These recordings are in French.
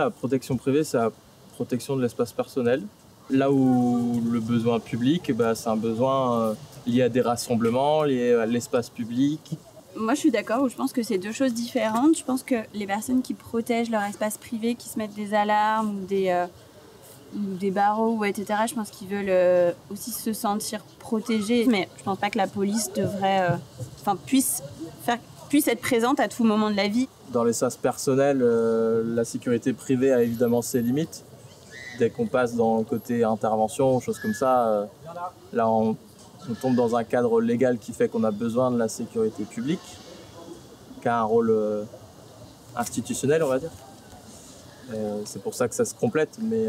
la protection privée, c'est la protection de l'espace personnel. Là où le besoin public, c'est un besoin lié à des rassemblements, lié à l'espace public. Moi, je suis d'accord, je pense que c'est deux choses différentes. Je pense que les personnes qui protègent leur espace privé, qui se mettent des alarmes ou des barreaux, etc., je pense qu'ils veulent aussi se sentir protégés. Mais je pense pas que la police devrait, puisse être présente à tout moment de la vie. Dans l'espace personnel, la sécurité privée a évidemment ses limites. Dès qu'on passe dans le côté intervention, choses comme ça, là on tombe dans un cadre légal qui fait qu'on a besoin de la sécurité publique, qui a un rôle institutionnel, on va dire. C'est pour ça que ça se complète, mais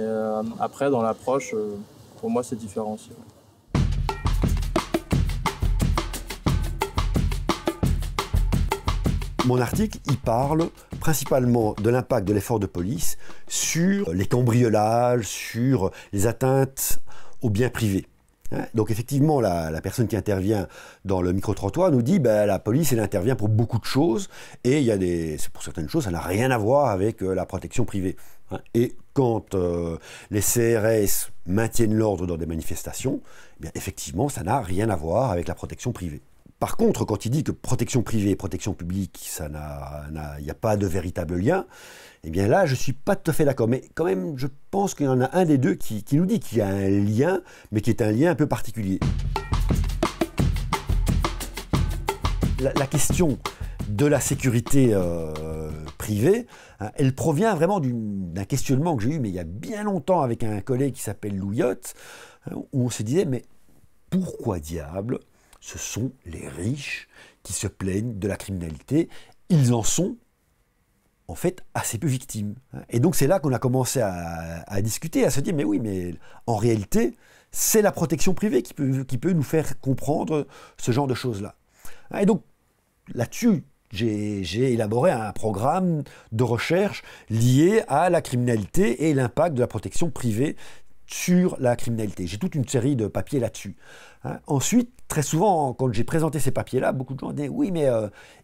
après, dans l'approche, pour moi, c'est différent aussi. Mon article, il parle principalement de l'impact de l'effort de police sur les cambriolages, sur les atteintes aux biens privés. Donc effectivement, la personne qui intervient dans le micro-trottoir nous dit la police, elle intervient pour beaucoup de choses, et pour certaines choses, ça n'a rien à voir avec la protection privée. Et quand les CRS maintiennent l'ordre dans des manifestations, eh bien, effectivement, ça n'a rien à voir avec la protection privée. Par contre, quand il dit que protection privée et protection publique, il n'y a pas de véritable lien, eh bien là, je ne suis pas tout à fait d'accord. Mais quand même, je pense qu'il y en a un des deux qui nous dit qu'il y a un lien, mais qui est un lien un peu particulier. La question de la sécurité privée, elle provient vraiment d'un questionnement que j'ai eu, mais il y a bien longtemps, avec un collègue qui s'appelle Louillotte, où on se disait, mais pourquoi diable ce sont les riches qui se plaignent de la criminalité? Ils en sont, en fait, assez peu victimes. Et donc c'est là qu'on a commencé à discuter, à se dire, mais oui, mais en réalité, c'est la protection privée qui peut nous faire comprendre ce genre de choses-là. Et donc, là-dessus, j'ai élaboré un programme de recherche lié à la criminalité et l'impact de la protection privée sur la criminalité. J'ai toute une série de papiers là-dessus. Ensuite, très souvent, quand j'ai présenté ces papiers-là, beaucoup de gens disaient « Oui, mais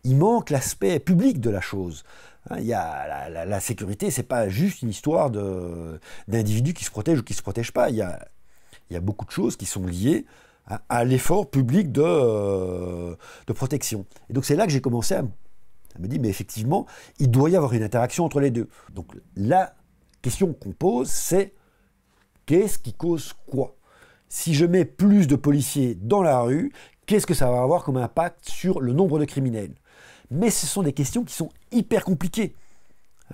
il manque l'aspect public de la chose. » Il y a la sécurité, c'est pas juste une histoire d'individus qui se protègent ou qui se protègent pas. Il y a beaucoup de choses qui sont liées à l'effort public de protection. Et donc c'est là que j'ai commencé à me dire, mais effectivement, il doit y avoir une interaction entre les deux. Donc la question qu'on pose, c'est qu'est-ce qui cause quoi? Si je mets plus de policiers dans la rue, qu'est-ce que ça va avoir comme impact sur le nombre de criminels? Mais ce sont des questions qui sont hyper compliquées.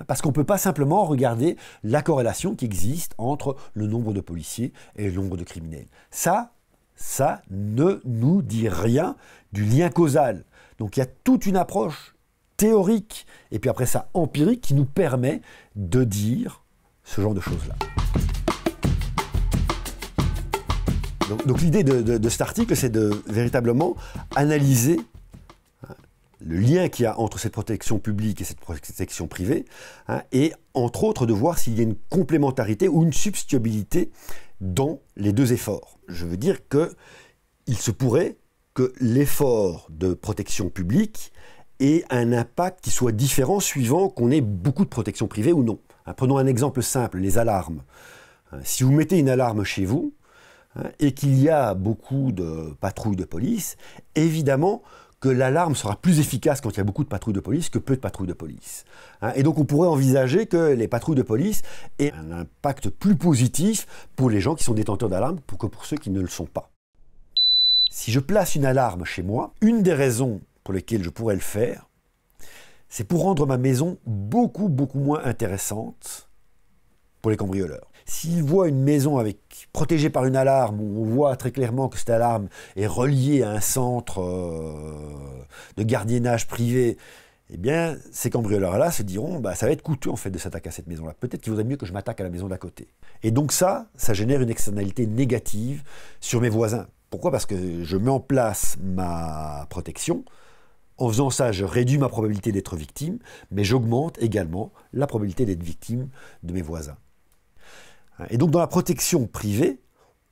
Parce qu'on ne peut pas simplement regarder la corrélation qui existe entre le nombre de policiers et le nombre de criminels. Ça ne nous dit rien du lien causal. Donc il y a toute une approche théorique et puis après ça empirique qui nous permet de dire ce genre de choses-là. Donc l'idée de cet article, c'est de véritablement analyser le lien qu'il y a entre cette protection publique et cette protection privée, et entre autres de voir s'il y a une complémentarité ou une substituabilité dans les deux efforts. Je veux dire qu'il se pourrait que l'effort de protection publique ait un impact qui soit différent suivant qu'on ait beaucoup de protection privée ou non. Prenons un exemple simple, les alarmes. Si vous mettez une alarme chez vous, et qu'il y a beaucoup de patrouilles de police, évidemment que l'alarme sera plus efficace quand il y a beaucoup de patrouilles de police que peu de patrouilles de police. Et donc on pourrait envisager que les patrouilles de police aient un impact plus positif pour les gens qui sont détenteurs d'alarme que pour ceux qui ne le sont pas. Si je place une alarme chez moi, une des raisons pour lesquelles je pourrais le faire, c'est pour rendre ma maison beaucoup moins intéressante pour les cambrioleurs. S'ils voient une maison protégée par une alarme, où on voit très clairement que cette alarme est reliée à un centre de gardiennage privé, eh bien, ces cambrioleurs-là se diront ça va être coûteux en fait de s'attaquer à cette maison-là. Peut-être qu'il vaudrait mieux que je m'attaque à la maison d'à côté. Et donc ça génère une externalité négative sur mes voisins. Pourquoi? Parce que je mets en place ma protection. En faisant ça, je réduis ma probabilité d'être victime, mais j'augmente également la probabilité d'être victime de mes voisins. Et donc dans la protection privée,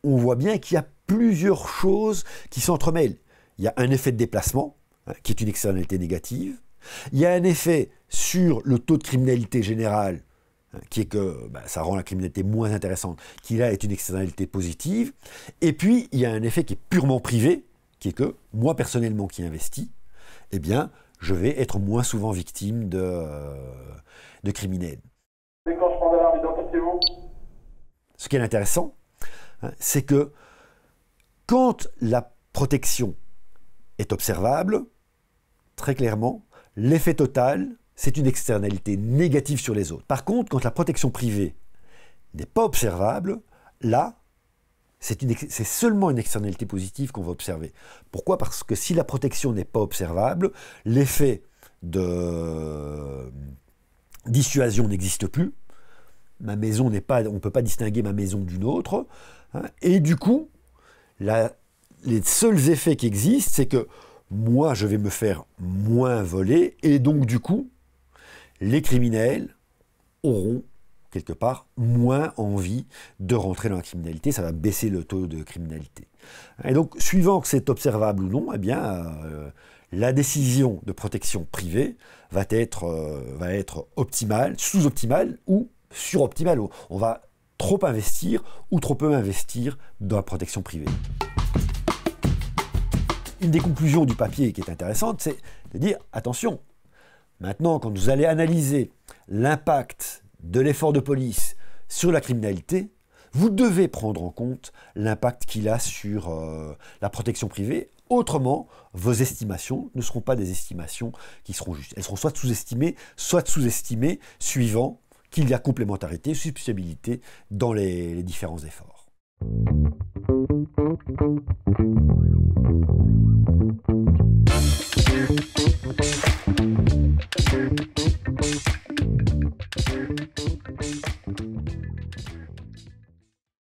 on voit bien qu'il y a plusieurs choses qui s'entremêlent. Il y a un effet de déplacement, qui est une externalité négative. Il y a un effet sur le taux de criminalité générale, qui est que ça rend la criminalité moins intéressante, qui là est une externalité positive. Et puis, il y a un effet qui est purement privé, qui est que moi, personnellement, qui investis, eh bien, je vais être moins souvent victime de criminels. Déclenchement d'alarme, identifiez-vous. Ce qui est intéressant, c'est que quand la protection est observable, très clairement, l'effet total, c'est une externalité négative sur les autres. Par contre, quand la protection privée n'est pas observable, là, c'est seulement une externalité positive qu'on va observer. Pourquoi? Parce que si la protection n'est pas observable, l'effet de dissuasion n'existe plus. Ma maison n'est pas, on ne peut pas distinguer ma maison d'une autre. Et du coup, les seuls effets qui existent, c'est que moi, je vais me faire moins voler, et donc du coup, les criminels auront quelque part moins envie de rentrer dans la criminalité, ça va baisser le taux de criminalité. Et donc, suivant que c'est observable ou non, eh bien, la décision de protection privée va être optimale, sous-optimale ou suroptimale. On va trop investir ou trop peu investir dans la protection privée. Une des conclusions du papier qui est intéressante, c'est de dire, attention, maintenant, quand vous allez analyser l'impact de l'effort de police sur la criminalité, vous devez prendre en compte l'impact qu'il a sur la protection privée. Autrement, vos estimations ne seront pas des estimations qui seront justes. Elles seront soit sous-estimées, suivant qu'il y a complémentarité, substituabilité dans les différents efforts.